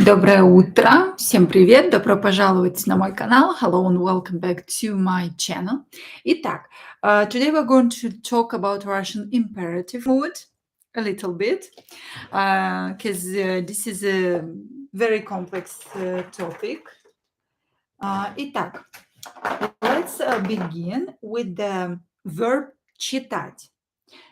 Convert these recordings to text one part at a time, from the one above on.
Доброе утро, всем привет, добро пожаловать на мой канал. Hello and welcome back to my channel. Итак, today we're going to talk about Russian imperative mood a little bit, because this is a very complex topic. Итак, let's begin with the verb читать.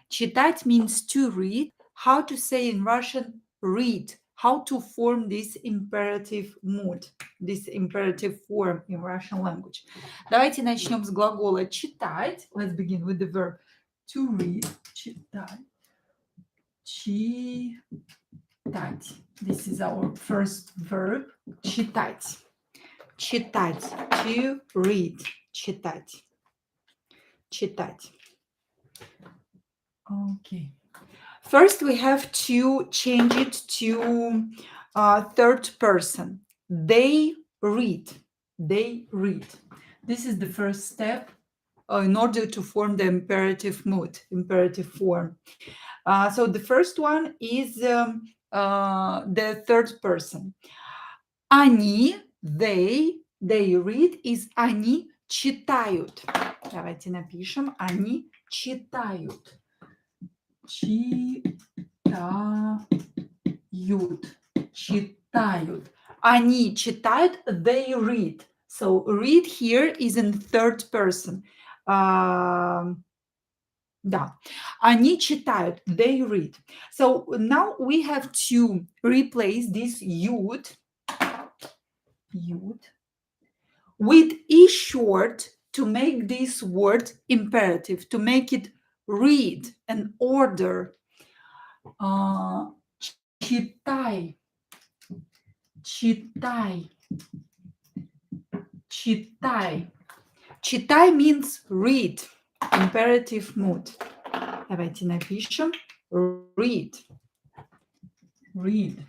Читать means to read. How to say in Russian read? How to form this imperative mood, this imperative form in Russian language. Давайте начнем с глагола читать. Let's begin with the verb to read. Читать. Читать. This is our first verb. Читать. Читать. To read. Читать. Читать. Okay. First, we have to change it to third person. They read. They read. This is the first step in order to form the imperative mood, imperative form. So the first one is the third person. Они, they read is они читают. Давайте напишем. Они читают. Читают. Они читают, they read. So read here is in third person. Да. Они читают, they read. So now we have to replace this you'd with e short to make this word imperative, to make it read and order. Читай. Читай. Читай. Читай means read. Imperative mood. Давайте напишем. Read. Read.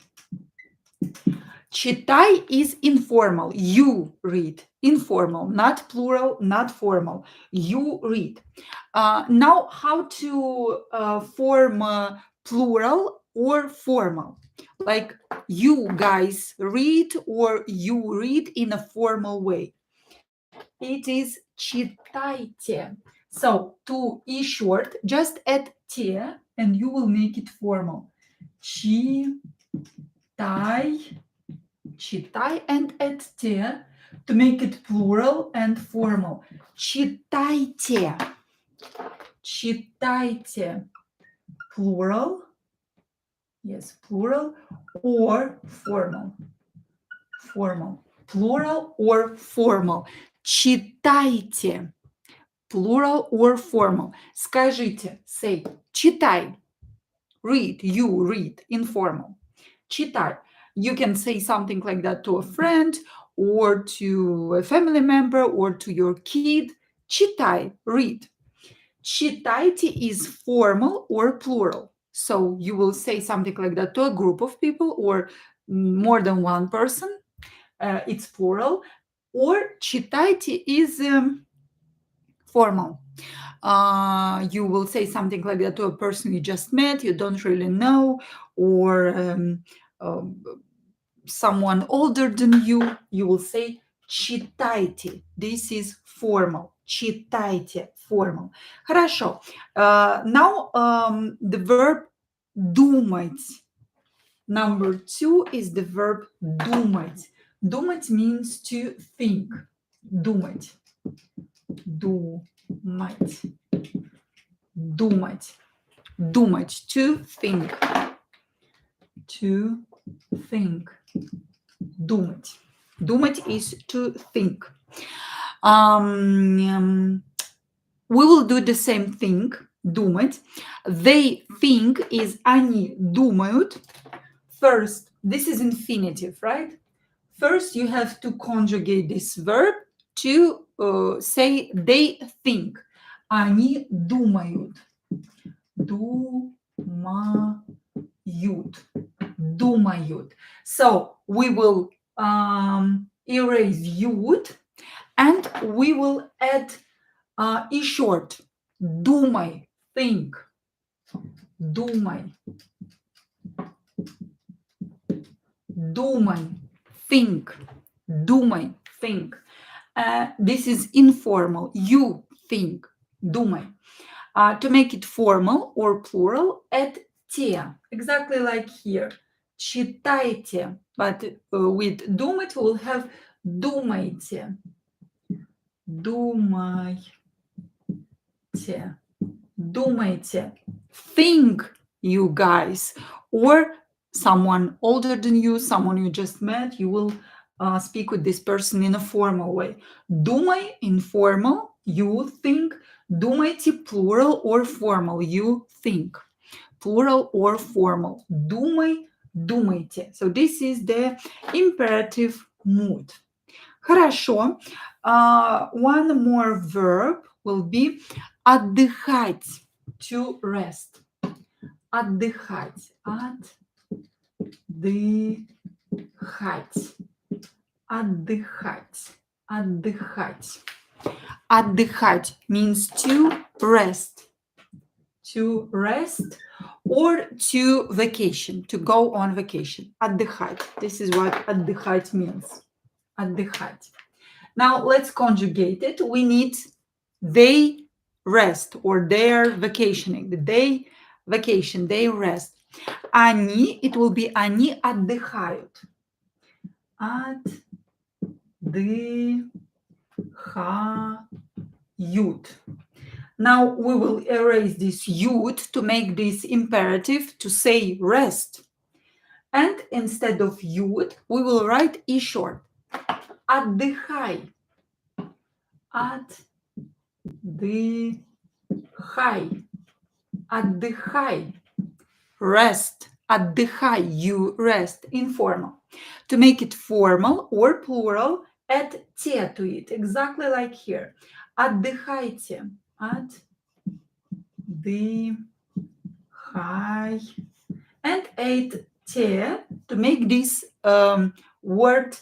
Читай is informal. You read. Informal, not plural, not formal. You read. Now, how to form plural or formal? Like you guys read or you read in a formal way. It is читайте. So to e short, just add te and you will make it formal. Читай and add te to make it plural and formal. Читайте. Читайте. Plural. Yes, plural or formal. Formal. Plural or formal. Читайте. Plural or formal. Скажите, say, читай. Read, you read, informal. Читай. You can say something like that to a friend or to a family member or to your kid. Читай, read. Читайте is formal or plural. So you will say something like that to a group of people or more than one person. It's plural. Or читайте is formal. You will say something like that to a person you just met, you don't really know, or someone older than you, you will say читайте. This is formal. Читайте, formal. Хорошо. Now the verb думать. Number 2 is the verb думать. Думать means to think. Думать. Думать. Думать. Думать. To think. To think. Думать. Думать is to think. We will do the same thing. Думать. They think is они думают. First, this is infinitive, right? First, you have to conjugate this verb to say they think. Они думают. Думают. Думают. So we will erase you'd and we will add e short. Думай. Think. Думай. Думай, think. Думай, think. This is informal. You think. Думай. To make it formal or plural, add те. Exactly like here. Читайте. But with думать, we'll have думайте. Думайте. Думайте. Think, you guys. Or someone older than you, someone you just met, you will speak with this person in a formal way. Думай, informal, you think. Думайте, plural or formal, you think. Plural or formal. Думай, думайте. So this is the imperative mood. Хорошо. One more verb will be отдыхать, to rest. Отдыхать. Отдыхать. Отдыхать. Отдыхать. Отдыхать means to rest. To rest or to vacation, to go on vacation. Отдыхать. This is what отдыхать means. Отдыхать. Now let's conjugate it. We need they rest or they're vacationing. They vacation, they rest. Они, it will be они отдыхают. Отдыхают. Now we will erase this ют to make this imperative to say rest. And instead of ют, we will write и short. Отдыхай. Отдыхай. Отдыхай. Rest. Отдыхай. You rest. Informal. To make it formal or plural, add те to it. Exactly like here. Отдыхайте. Отдыхай. And add те to make this word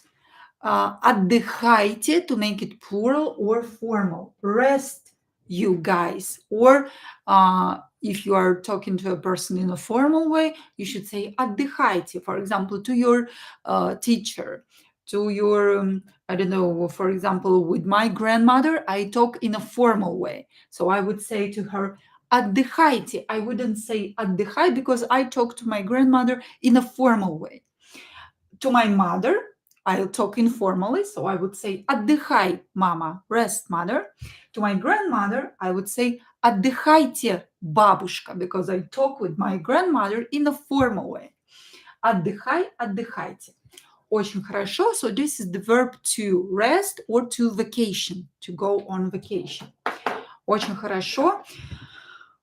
отдыхайте to make it plural or formal. Rest, you guys. Or if you are talking to a person in a formal way, you should say отдыхайте, for example, to your teacher, to your, I don't know, for example, with my grandmother, I talk in a formal way. So I would say to her, отдыхайте. I wouldn't say отдыхай because I talk to my grandmother in a formal way. To my mother, I'll talk informally, so I would say отдыхай, mama, rest, mother. To my grandmother, I would say отдыхайте, бабушка, because I talk with my grandmother in a formal way. Отдыхай, отдыхайте. Очень хорошо. So this is the verb to rest or to vacation, to go on vacation. Очень хорошо.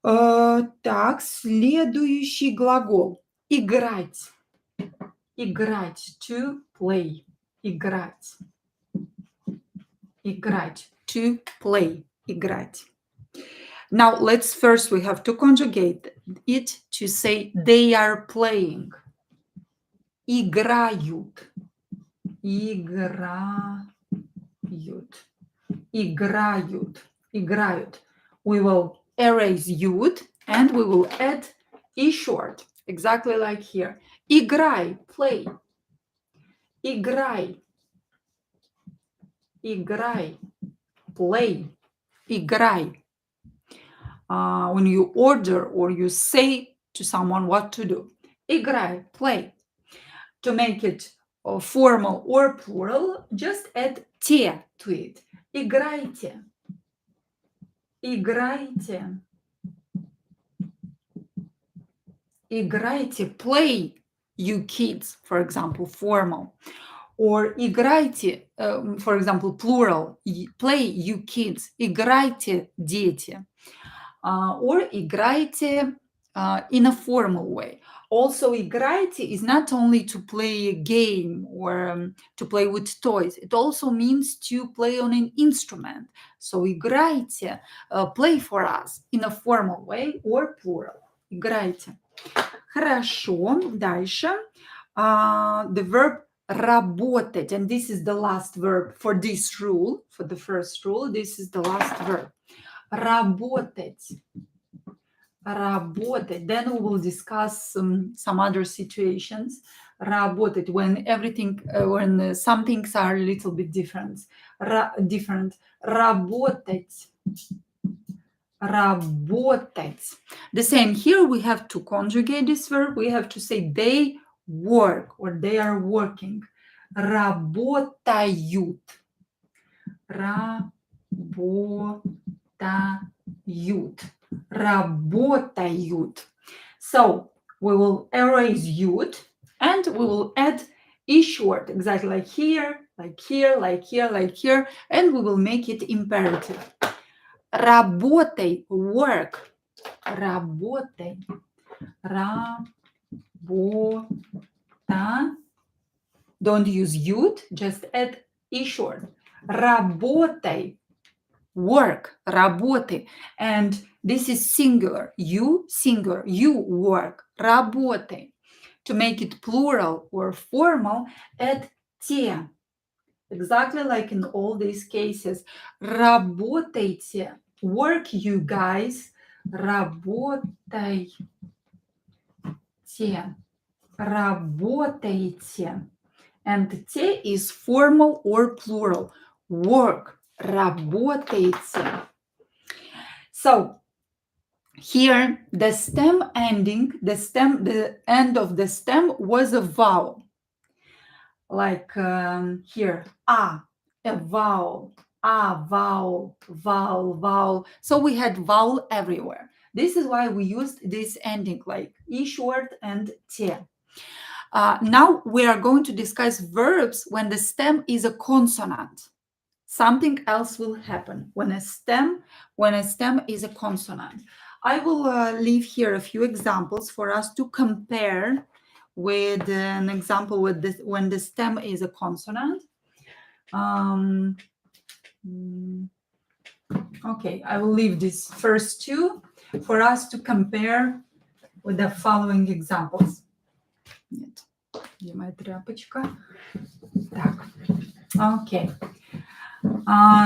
Так, следующий глагол. Играть. Играть, to play. Играть. Играть, to play. Играть. Now, let's first, we have to conjugate it to say they are playing. Играют. Играют. Играют. Играют. We will erase ют and we will add e short. Exactly like here. Играй, play. Играй. Играй. Play. Играй. When you order or you say to someone what to do. Играй, play. To make it formal or plural, just add те to it. Играйте. Играйте. Играйте, play, you kids, for example, formal. Or играйте, for example, plural, play, you kids. Играйте, дети. Or играйте in a formal way. Also, играйте is not only to play a game or to play with toys. It also means to play on an instrument. So играйте, play for us in a formal way or plural. Играйте. Хорошо. Дальше. The verb работать. And this is the last verb for this rule. For the first rule, this is the last verb. Работать. Работать. Then we will discuss some other situations. Работать, when everything, when some things are a little bit different. Different. Работать. Работать. The same here, we have to conjugate this verb. We have to say they work or they are working. Работают. Работают. Работают. So we will erase ют and we will add e short, exactly like here, like here, like here, like here, and we will make it imperative. Работай, work. Работай. Работа. Don't use ют, just add e short. Работай. Work. Работай. And this is singular. You, singular. You work. Работай. To make it plural or formal, add те. Exactly like in all these cases. Работайте. Work, you guys. Работайте. Работайте. And те is formal or plural. Work. Работайте. So here the stem ending, the end of the stem was a vowel. Like here, a vowel, vowel, vowel, vowel. So we had vowel everywhere. This is why we used this ending like e short and te. Now we are going to discuss verbs when the stem is a consonant. Something else will happen when a stem is a consonant. I will leave here a few examples for us to compare with an example with this when the stem is a consonant. Okay, I will leave these first two for us to compare with the following examples. Нет, где моя тряпочка? Так, okay.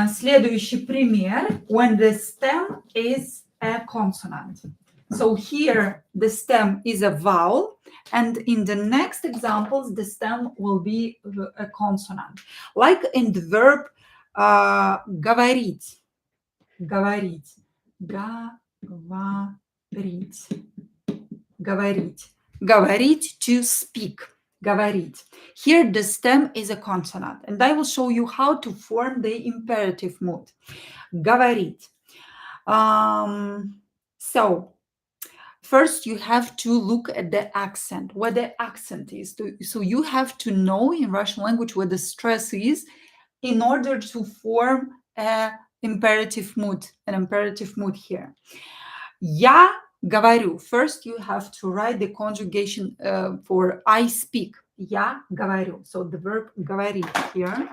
Следующий пример, when the stem is a consonant. So here the stem is a vowel, and in the next examples the stem will be a consonant. Like in the verb говорить. Говорить. Говорить. Говорить. Говорить, to speak. Говорить. Here the stem is a consonant, and I will show you how to form the imperative mood. Говорить. So first you have to look at the accent, what the accent is. So you have to know in Russian language what the stress is in order to form an imperative mood here. Я говорю. First you have to write the conjugation for I speak. Я говорю. So the verb говорить here.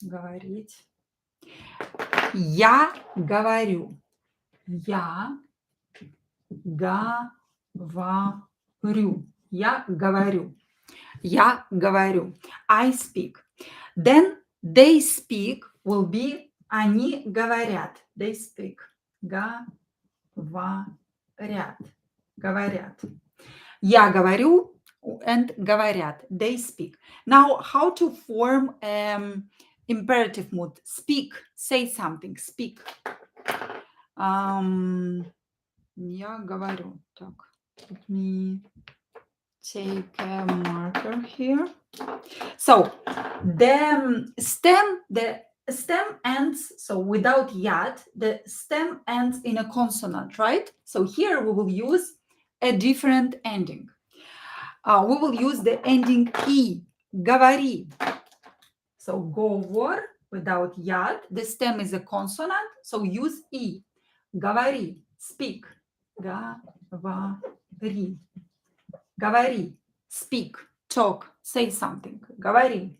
Говорить. Я говорю. Я говорю. Я говорю. Я говорю. I speak. Then they speak will be они говорят. They speak. Говорят. Говорят. Я говорю and говорят. They speak. Now, how to form imperative mood? Speak. Say something. Speak. Я говорю. Так, let me take a marker here. So the stem ends, so without yat, the stem ends in a consonant, right? So here we will use a different ending. We will use the ending и, говори. So говор without yat, the stem is a consonant, so use и, говори, speak. Говори. Говори. Speak. Talk. Say something. Говори.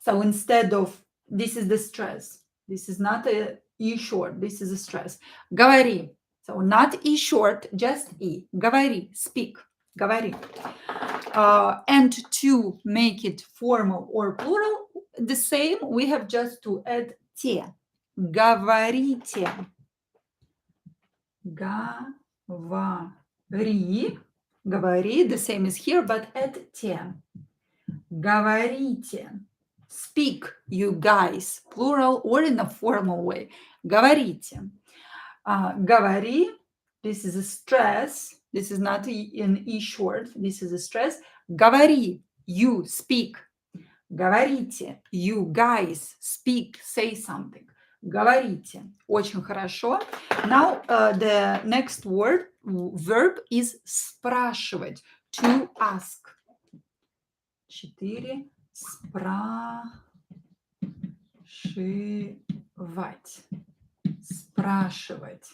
So instead of, this is the stress. This is not a E short. This is a stress. Говори. So not E short, just E. Говори. Speak. Говори. And to make it formal or plural, the same, we have just to add те. Говорите. Говори. Говори, the same as here, but add те. Говорите. Speak, you guys, plural or in a formal way. Говорите. Говори, this is a stress. This is not an E short. This is a stress. Говори, you speak. Говорите, you guys speak, say something. Говорите. Очень хорошо. Now the next word, verb is спрашивать, to ask. 4. Спрашивать. Спрашивать.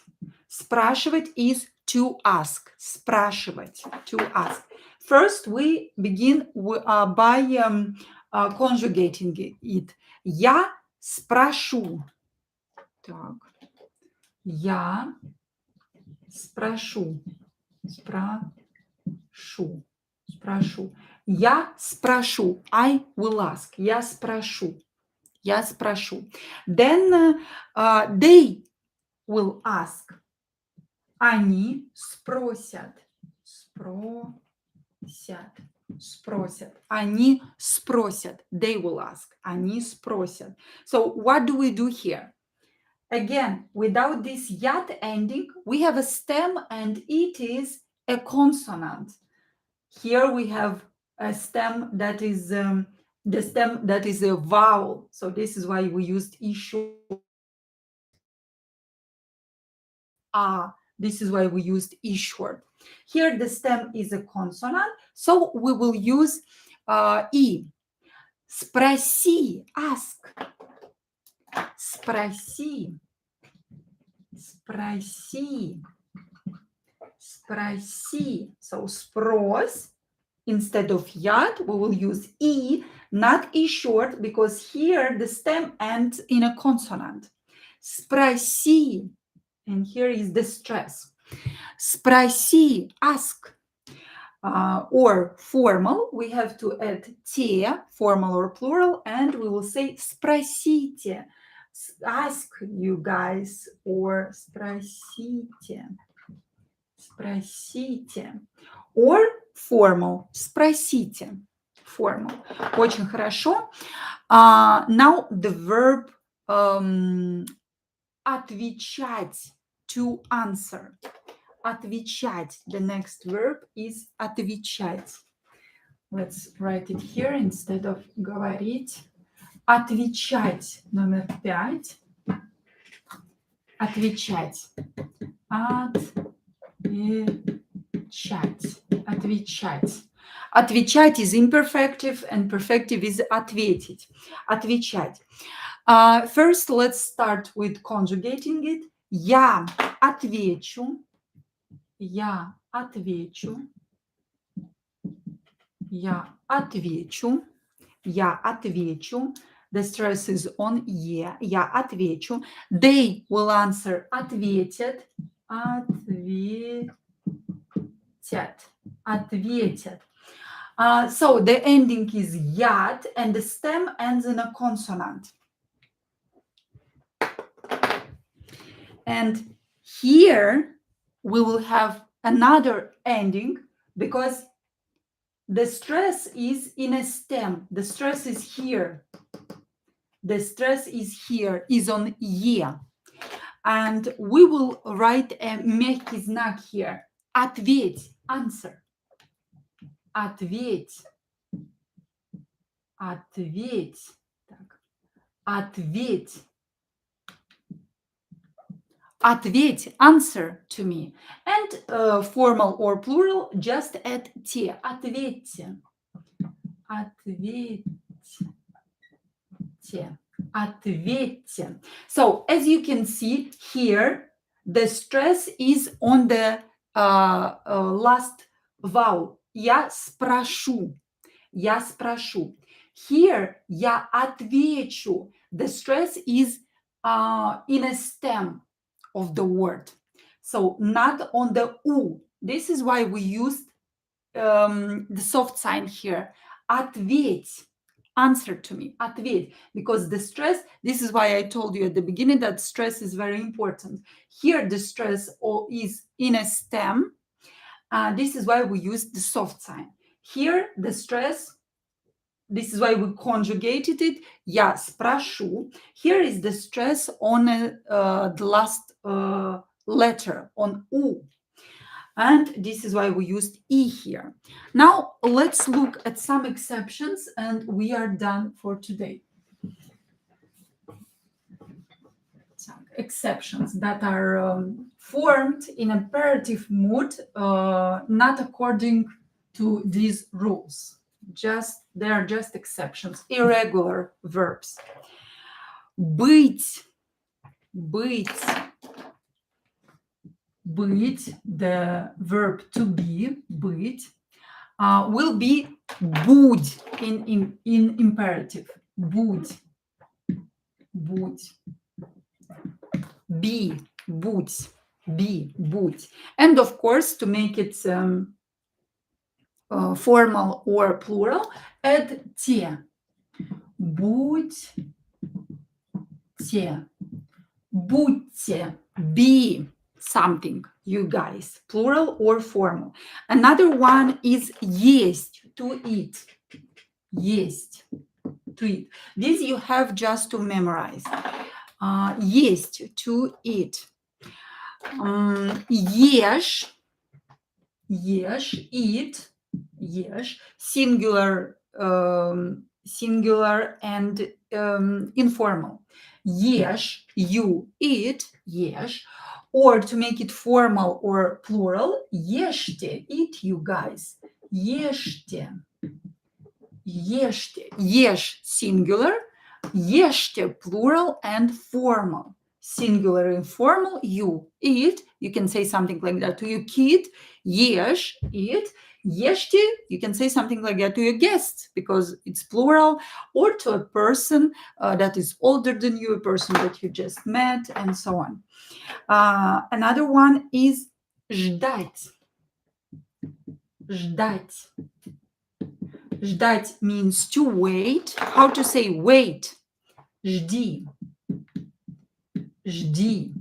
Спрашивать is to ask. Спрашивать, to ask. First, we begin by conjugating it. Я спрошу. Так. Я спрошу. Спрошу. Спрошу. Я спрошу. I will ask. Я спрошу. Я спрошу. Then they will ask. Они спросят. Спросят. Спросят. Они спросят. They will ask. Они спросят. So what do we do here? Again, without this yat ending, we have a stem and it is a consonant. Here we have a stem that is the stem that is a vowel. So this is why we used E short. This is why we used E short. Here the stem is a consonant, so we will use E. Спроси, ask. Спроси. Спроси. Спроси. So спрос, instead of yat, we will use E, not E short, because here the stem ends in a consonant. Спроси. And here is the stress. Спроси, ask. Or formal, we have to add те, formal or plural, and we will say спросите. Ask you guys, or спросите. Спросите. Or formal, спросите. Formal. Очень хорошо. Now the verb отвечать, to answer. Отвечать. The next verb is отвечать. Let's write it here instead of говорить. Отвечать. Номер 5. Отвечать. Отвечать. Отвечать. Отвечать is imperfective and perfective is ответить. Отвечать. First, let's start with conjugating it. Я отвечу. Я отвечу. Я отвечу. Я отвечу. The stress is on я. Я отвечу. They will answer. Ответят. Ответят. Ответят. So the ending is yat and the stem ends in a consonant. And here we will have another ending because the stress is in a stem. The stress is here. The stress is here, is on ye. And we will write a мягкий знак here. Ответь, answer. Ответь. Ответь. Так. Ответь. Ответь, answer to me. And formal or plural, just add те. Ответьте. Ответьте. Ответьте. So, as you can see here, the stress is on the last vowel. Я спрошу. Я спрошу. Here, я отвечу. The stress is in a stem of the word. So not on the U. This is why we used the soft sign here. Ответь. Answer to me. Ответь. Because the stress, this is why I told you at the beginning that stress is very important. Here the stress is in a stem This is why we use the soft sign. Here, the stress, this is why we conjugated it. Я спрошу. Here is the stress on the last letter, on U. And this is why we used E here. Now, let's look at some exceptions and we are done for today. Exceptions that are formed in imperative mood, not according to these rules. They are just exceptions, irregular verbs. Быть, the verb to be, быть, will be будь in imperative. Будь. Be, будь. Be, будь. And of course, to make it formal or plural, add те. Будьте. Будьте. Be something, you guys. Plural or formal. Another one is есть, to eat. Есть, to eat. This you have just to memorize. Есть, to eat. Ешь, eat, ешь, singular and informal. Ешь, you eat, ешь. Or to make it formal or plural, ешьте, eat, you guys. Ешьте. Ешь, singular. Ешьте, plural and formal. Singular and formal, you eat. You can say something like that to your kid. Ешь, eat. Ешьте, you can say something like that to your guest because it's plural, or to a person that is older than you, a person that you just met, and so on. Another one is ждать. Ждать. Ждать means to wait. How to say wait? Жди. Жди.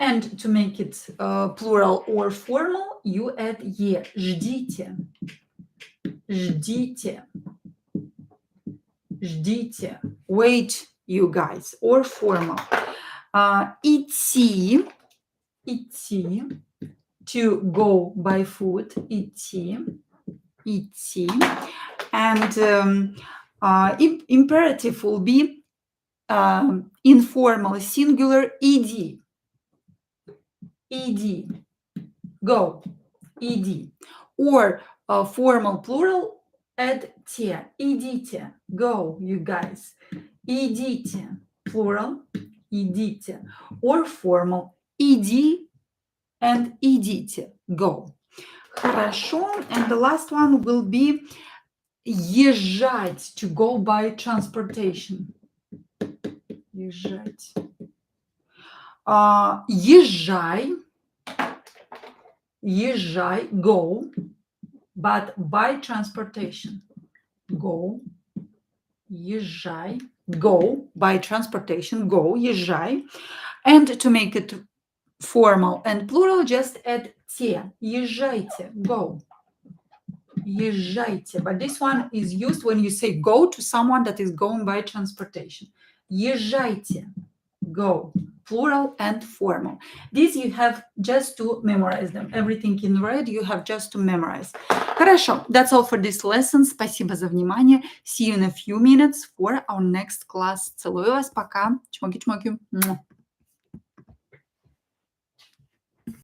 And to make it plural or formal, you add е. Ждите. Ждите. Ждите. Wait, you guys. Or formal. Идти. Идти. To go by foot. Идти. Идти. And imperative will be informal, singular, иди. Иди. Go. Иди. Or formal plural, add те. Идите. Go, you guys. Идите. Plural. Идите. Or formal. Иди and идите. Go. Хорошо. And the last one will be езжать, to go by transportation. Езжать. Езжай. Езжай, go, but by transportation. Go. Езжай. Go by transportation. Go. Езжай. And to make it formal and plural, just add те. Езжайте. Go. Езжайте. But this one is used when you say go to someone that is going by transportation. Езжайте. Go. Plural and formal. These you have just to memorize them. Everything in red you have just to memorize. Хорошо. That's all for this lesson. Спасибо за внимание. See you in a few minutes for our next class. Целую вас. Пока. Чмоки-чмоки.